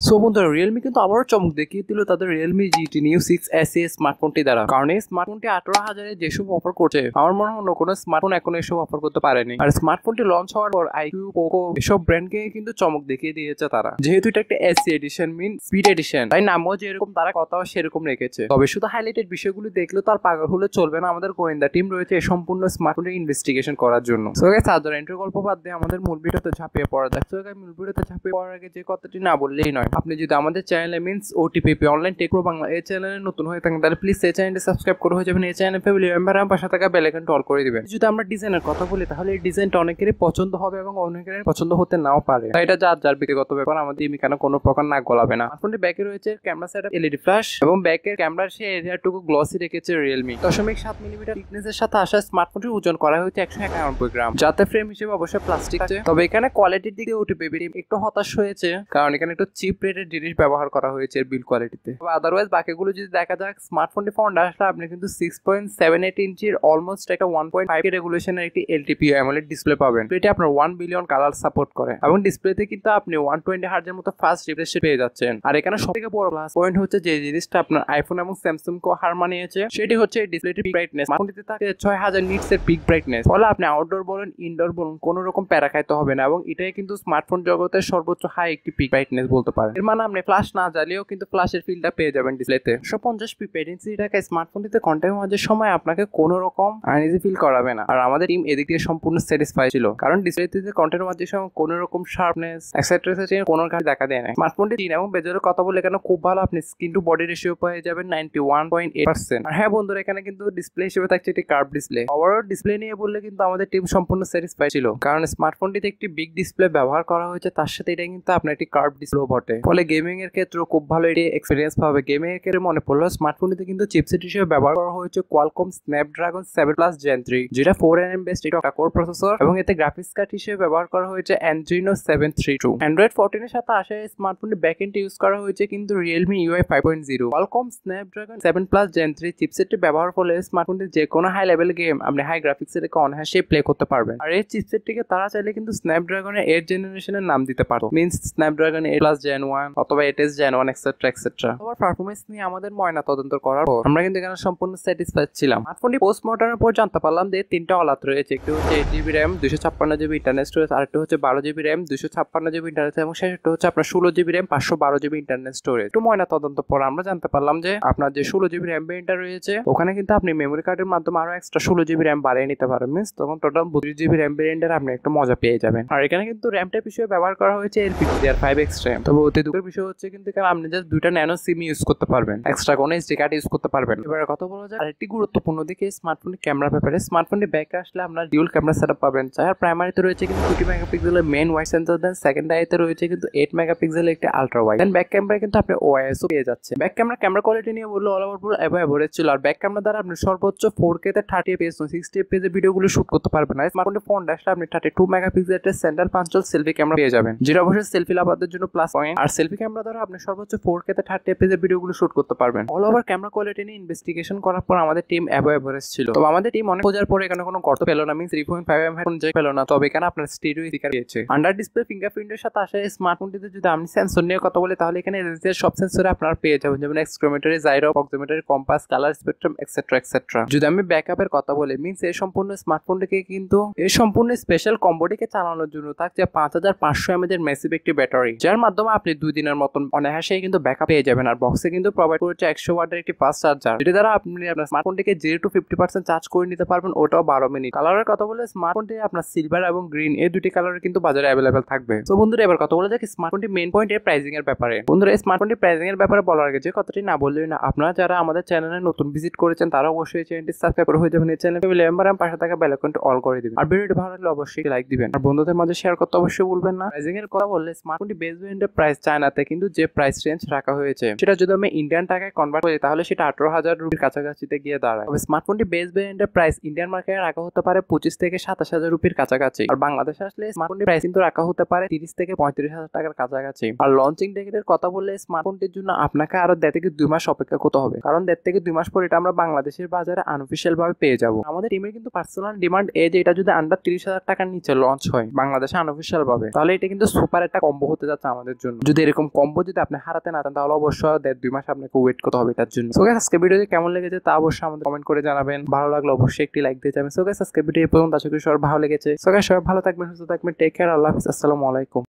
So বন্ধুরা Realme কিন্তু আবারও চমক দেখিয়ে দিল তাদের রিয়েলমি জিটি নিউ 6 এস স্মার্টফোনটি দ্বারা। কারণ এই স্মার্টফোনটি 18,000-এ যেসব অফার করছে আমার মনে হয় অন্য কোনো স্মার্টফোন এখনো এসব অফার করতে পারেনি। আর স্মার্টফোনটি লঞ্চ হওয়ার পর আইকিউ, পোকো এসব ব্র্যান্ডকে কিন্তু চমক দেখিয়ে দিয়েছে তারা। যেহেতু এটা একটা এসি এডিশন মিন স্পিড এডিশন, তাই নামও যেরকম তারা কথাও সেরকম রেখেছে। তবে শুধু হাইলাইটেড বিষয়গুলো দেখলেও তার পাগল হলে চলবে না। আমাদের গোয়েন্দা টিম রয়েছে এই সম্পূর্ণ স্মার্টফোনের ইনভেস্টিগেশন করার জন্য। সো গাইস চার্জার এন্ট্রি গল্প বাদ দিয়ে আমাদের মূল ভিডিওতে ঝাঁপিয়ে পড়া যাক। সো গাইস মূল ভিডিওতে ঝাঁপিয়ে পড়ার আগে যে কথাটি না বললেই নয়, আপনি যদি আমাদের চ্যানেলে মিন্স ওটিপিপি অনলাইন টেক প্রো বাংলা এই চ্যানেলে নতুন হয়ে থাকেন তাহলে প্লিজ এই চ্যানেলটি সাবস্ক্রাইব করে হয়ে যাবেন। এই চ্যানেল ফ্যামিলি মেম্বার আর পাশে থাকা বেল আইকনটি অল করে দিবেন। যদি আমরা ডিজাইনের কথা বলি তাহলে এই ডিজাইনটা অনেকেরই পছন্দ হবে এবং অনেকেরই পছন্দ হতে নাও পারে। তাই এটা যার যার ব্যক্তিগত ব্যাপার, আমাদের এখানে কোনো প্রকার নাক গলাবে না। স্মার্টফোনটির ব্যাকে রয়েছে ক্যামেরা সেটআপ এলইডি ফ্ল্যাশ এবং ব্যাকের ক্যামেরার সেই এরিয়াটুকু গ্লসি রেখেছে রিয়েলমি। 0.7 মিলিমিটার থিকনেসের সাথে আসা স্মার্টফোনটির ওজন করা হয়েছে 191 গ্রাম, যাতে ফ্রেম হিসেবে অবশ্যই প্লাস্টিক আছে। তবে এখানে কোয়ালিটির দিকে ওটিপিপি একটু হতাশ হয়েছে, কারণ এখানে একটু চিপ রেটের জিনিস ব্যবহার করা হয়েছে বিল কোয়ালিটিতে। আদারওয়াইজ বাকিগুলো যদি দেখা যাক, স্মার্টফোনটি ফ্রন্ট আসলে আপনি কিন্তু 6.78 ইঞ্চির অলমোস্ট একটা 1.5 রেগুলেশনের একটি এলটিপিও অ্যামোলেড ডিসপ্লে পাবেন। এটি আপনার 1 বিলিয়ন কালার সাপোর্ট করে এবং ডিসপ্লেতে কিন্তু আপনি 120 হার্টজের মতো ফাস্ট রিফ্রেশ রেট পেয়ে যাচ্ছেন। আর এখানে সবথেকে বড় প্লাস পয়েন্ট হচ্ছে যে জিনিসটা আপনার আইফোন এবং স্যামসাং কো হার মানিয়েছে, সেটি হচ্ছে এই ডিসপ্লেটির পিক ব্রাইটনেস। স্মার্টফোনটিতে থাকে 6000 নিটস এর পিক ব্রাইটনেস, ফলে আপনি আউটডোর বলেন ইনডোর বলুন কোনো রকম প্যারা খাইতে হবে না এবং এটাই কিন্তু স্মার্টফোন জগতের সর্বোচ্চ হাই একটি পিক ব্রাইটনেস বলতে পারেন। এর মানে আপনি ফ্ল্যাশ না জ্বালিয়েও কিন্তু ফ্ল্যাশের ফিলটা পেয়ে যাবেন ডিসপ্লেতে। 150p পেটেন্সি টাকায় স্মার্টফোনটিতে কন্টেন্ট ওয়াচের সময় আপনাকে কোনো রকম আনইজি ফিল করাবে না। আর আমাদের টিম এদিক দিয়ে সম্পূর্ণ স্যাটিসফাই ছিল, কারণ ডিসপ্লেতে কন্টেন্ট ওয়াচের সময় কোনো রকম শার্পনেস এক্সেট্রা কোনো ঘাট দেখা দেয় না। স্মার্টফোনটি চিন এবং বেজরের কথা বলে এখানে খুব ভালো আপনি স্ক্রিন টু বডি রেশিও পেয়ে যাবেন 91.8%। আর হ্যাঁ বন্ধুরা, এখানে কিন্তু ডিসপ্লে হিসেবে থাকছে একটি কার্ভ ডিসপ্লে। ওভারঅল ডিসপ্লে নিয়ে বললে কিন্তু আমাদের টিম সম্পূর্ণ স্যাটিসফাই ছিল, কারণ স্মার্টফোনটিতে একটি বিগ ডিসপ্লে ব্যবহার করা হয়েছে, তার সাথে এটা কিন্তু আপনার একটি কার্ভ ডিসপ্লে বটে। ফলে গেমিং এর ক্ষেত্রে খুব ভালো এটি এক্সপিরিয়েন্স পাবে। গেমিং এর ক্ষেত্রে মনে পড়লো স্মার্টফোনটিতে কিন্তু চিপসেট হিসেবে ব্যবহার করা হয়েছে কোয়ালকম স্ন্যাপড্রাগন 7+ Gen 3, যেটা 4nm বেসড একটা কোর প্রসেসর এবং এতে গ্রাফিক্স কার্ড হিসেবে ব্যবহার করা হয়েছে Adreno 732। অ্যান্ড্রয়েড 14 এর সাথে আসা এই স্মার্টফোনটির ব্যাকএন্ডে ইউজ করা হয়েছে কিন্তু Realme UI 5.0 Qualcomm Snapdragon 7+ Gen 3 চিপসেটটি ব্যবহার ফলে স্মার্টফোনটির যে কোনো হাই লেভেল গেম আপনি হাই গ্রাফিক্সে রেখে অনায়াসে প্লে করতে পারবেন। আর এই চিপসেটটিকে তারা চাইলে কিন্তু স্ন্যাপড্রাগনের 8th জেনারেশনের নাম দিতে পারতো, মিন্স স্ন্যাপড্রাগন 8+ Gen 1 অথবা 8s Gen 1 এক্সেট্রা এক্সেট্রা। তোমার পারফরম্যান্স নিয়ে আমাদের ময়না তদন্ত করার পর আমরা কিন্তু এখানে সম্পূর্ণ স্যাটিসফাইড ছিলাম। স্মার্টফোনটি পোস্ট মর্টমের পর জানতে পারলাম যে 3টা অলাত রয়েছে। একটি হচ্ছে 8GB RAM 256GB internal storage, আরেকটা হচ্ছে 12GB RAM 256GB ইন্টারনাল এবং শেষটা হচ্ছে আপনার 16GB RAM 512GB internal storage. একটু ময়না তদন্ত পর আমরা জানতে পারলাম যে আপনার যে 16GB RAM ভেরিয়েন্টটা রয়েছে ওখানে কিন্তু আপনি মেমোরি কার্ডের মাধ্যমে আরো এক্সট্রা 16GB RAM বাড়িয়ে নিতে পারবেন, মিন্স তখন টোটাল 32GB RAM ভেরিয়েন্টের আপনি একটা মজা পেয়ে যাবেন। আর এখানে কিন্তু RAM টাইপ হিসেবে ব্যবহার করা হয়েছে LPDDR5X RAM। তবে অতি দুঃখের বিষয় হচ্ছে কিন্তু এখানে আপনি জাস্ট দুইটা ন্যানো সিম ইউজ করতে পারবেন, এক্সট্রা কোনো SD কার্ড ইউজ করতে পারবেন। এবার কথা বলা যায় আরেকটি গুরুত্বপূর্ণ দিকে স্মার্টফোনের ক্যামেরা ব্যাপারে। স্মার্টফোনটি ব্যাকে আসলে আপনার ডিউল ক্যামেরা সেটআপ পাবেন, যার প্রাইমারিতে রয়েছে কিন্তু 20 মেগাপিক্সেলের মেইন ওয়াইড সেন্সর, দেন সেকেন্ডারিতে রয়েছে কিন্তু 8 মেগাপিক্সেলের একটি আলট্রা ওয়াইড, দেন ব্যাক ক্যামেরায় কিন্তু আপনি OIS ও পেয়ে যাচ্ছে। ব্যাক ক্যামেরা কোয়ালিটি নিয়ে বললে অল ওভার পুরো এভারেজ ছিল। আর ব্যাক ক্যামেরা দ্বারা আপনি সর্বোচ্চ 4K তে 30 fps 60 fps এর ভিডিওগুলো শুট করতে পারবেন। আর স্মার্টফোনটি ফ্রন্ট আসলে আপনি 32 মেগাপিক্সেলের সেন্ট্রাল পাঞ্চল সেলফি ক্যামেরা পেয়ে যাবেন, যেটা অবশ্যই সেলফি লাভারদের জন্য প্লাস পয়েন্ট। আর সেলফি ক্যামেরা দ্বারা আপনি সর্বোচ্চ 4K তে 30 fps এর ভিডিওগুলো শুট করতে পারবেন। অল ওভার ক্যামেরা কোয়ালিটি নিয়ে ইনভেস্টিগেশন করার পর আমাদের টিম এভারেজ ছিল। তো আমাদের টিম অনেক খোঁজার পরে এখানে কোনো গর্ত পেল না, মিন্স 3.5mm হেডফোন জ্যাক পেল না। তবে এখানে আপনার স্টিরিও স্পিকার পেয়েছে। আন্ডার ডিসপ্লে ফিঙ্গারপ্রিন্টের সাথে আসা এই স্মার্টফোনটিতে যদি আমি সেন্সর নিয়ে কথা বলি তাহলে এখানে সব সেন্সরে আপনারা পেয়ে যাবেন, যেমন accelerometer, gyro, proximity, compass, colour spectrum etcetera etcetera. যদি আমি ব্যাকআপের কথা বলি, মিন্স এই সম্পূর্ণ স্মার্টফোনটিকে কিন্তু এই সম্পূর্ণ স্পেশাল কম্বোটিকে চালানোর জন্য থাকছে 5500 mAh এর ম্যাসিভ একটি ব্যাটারি, যার মাধ্যমে আপনি 2 দিনের মতন অনায়াসেই কিন্তু ব্যাকআপ পেয়ে যাবেন। আর বক্সে কিন্তু প্রোভাইড করেছে 100 ওয়াটের একটি ফাস্ট চার্জার, যেটা দ্বারা আপনি আপনার স্মার্টফোনটিকে 0 to 50% চার্জ করে নিতে পারবেন, ওটাও 12 মিনিট। কালারের কথা বলে স্মার্টফোনটি আপনার সিলভার এবং গ্রিন এই দুটি কালারের কিন্তু বাজারে অ্যাভেলেবেল থাকবে। তো বন্ধুরা এবার কথা বলা যাক স্মার্টফোনটি মেইন পয়েন্ট এর প্রাইসিং এর ব্যাপারে। বন্ধুরা এই স্মার্টফোনটি প্রাইসিং এর ব্যাপারে বলার আগে যে কথাটি না বললেই না, আপনারা যারা আমাদের চ্যানেলে নতুন ভিজিট করেছেন তারা অবশ্যই চ্যানেলটি সাবস্ক্রাইব করে হয়ে যাবেন। এই চ্যানেলটি মেম্বার এবং পাশে থাকা বেল আইকনটি অল করে দিবেন। আর ভিডিওটি ভালো লাগলে অবশ্যই লাইক দিবেন আর বন্ধুদের মাঝে শেয়ার করতে অবশ্যই ভুলবেন না। প্রাইসিং এর কথা বললে স্মার্টফোনটি বেস ভেরিয়েন্টের প্রাইস চায়নাতে কিন্তু যে প্রাইস রেঞ্জ রাখা হয়েছে সেটা যদি আমি ইন্ডিয়ান টাকায় কনভার্ট করি তাহলে সেটা 18,000 রুপির কাছাকাছিতে গিয়ে দাঁড়ায়। তবে স্মার্টফোনটি বেস ভেরিয়েন্টের প্রাইস ইন্ডিয়ান মার্কেটে রাখা হতে পারে 25 থেকে 27,000 রুপির কাছাকাছি। আর বাংলাদেশে আসলে স্মার্টফোনটির প্রাইস কিন্তু রাখা হতে পারে 30 থেকে 35,000 টাকার কাছাকাছি। আর লঞ্চিং ডেটের কথা বললে স্মার্টফোনটির জন্য আপনাকে আরো 1.5 থেকে 2 মাস অপেক্ষা করতে হবে, কারণ 1.5 থেকে 2 মাস পর এটা আমরা বাংলাদেশের বাজারে আনঅফিশিয়াল ভাবে পেয়ে যাব। আমাদের টিমের কিন্তু পার্সোনাল ডিমান্ড এই যে এটা যদি আন্ডার 30,000 টাকার নিচে লঞ্চ হয় বাংলাদেশে আনঅফিশিয়াল ভাবে, তাহলে এটা কিন্তু সুপার একটা কম্বো হতে যাচ্ছে আমাদের জন্য। যদি যদি এরকম কম্বো যদি আপনি হারাতে না চান তাহলে অবশ্যই 1.5-2 মাস আপনাকে ওয়েট করতে হবে এটার জন্য। সো গাইস আজকে ভিডিওটি কেমন লেগেছে তা অবশ্যই আমাদের কমেন্ট করে জানাবেন। ভালো লাগলে অবশ্যই একটি লাইক দিয়ে যাবেন। সো গাইস আজকে ভিডিও এই পর্যন্ত, আশা করি সবার ভালো লেগেছে। সো গাইস সবাই ভালো থাকবেন, সুস্থ থাকবেন, টেক কেয়ার, আল্লাহ হাফেজ, আসসালামু আলাইকুম।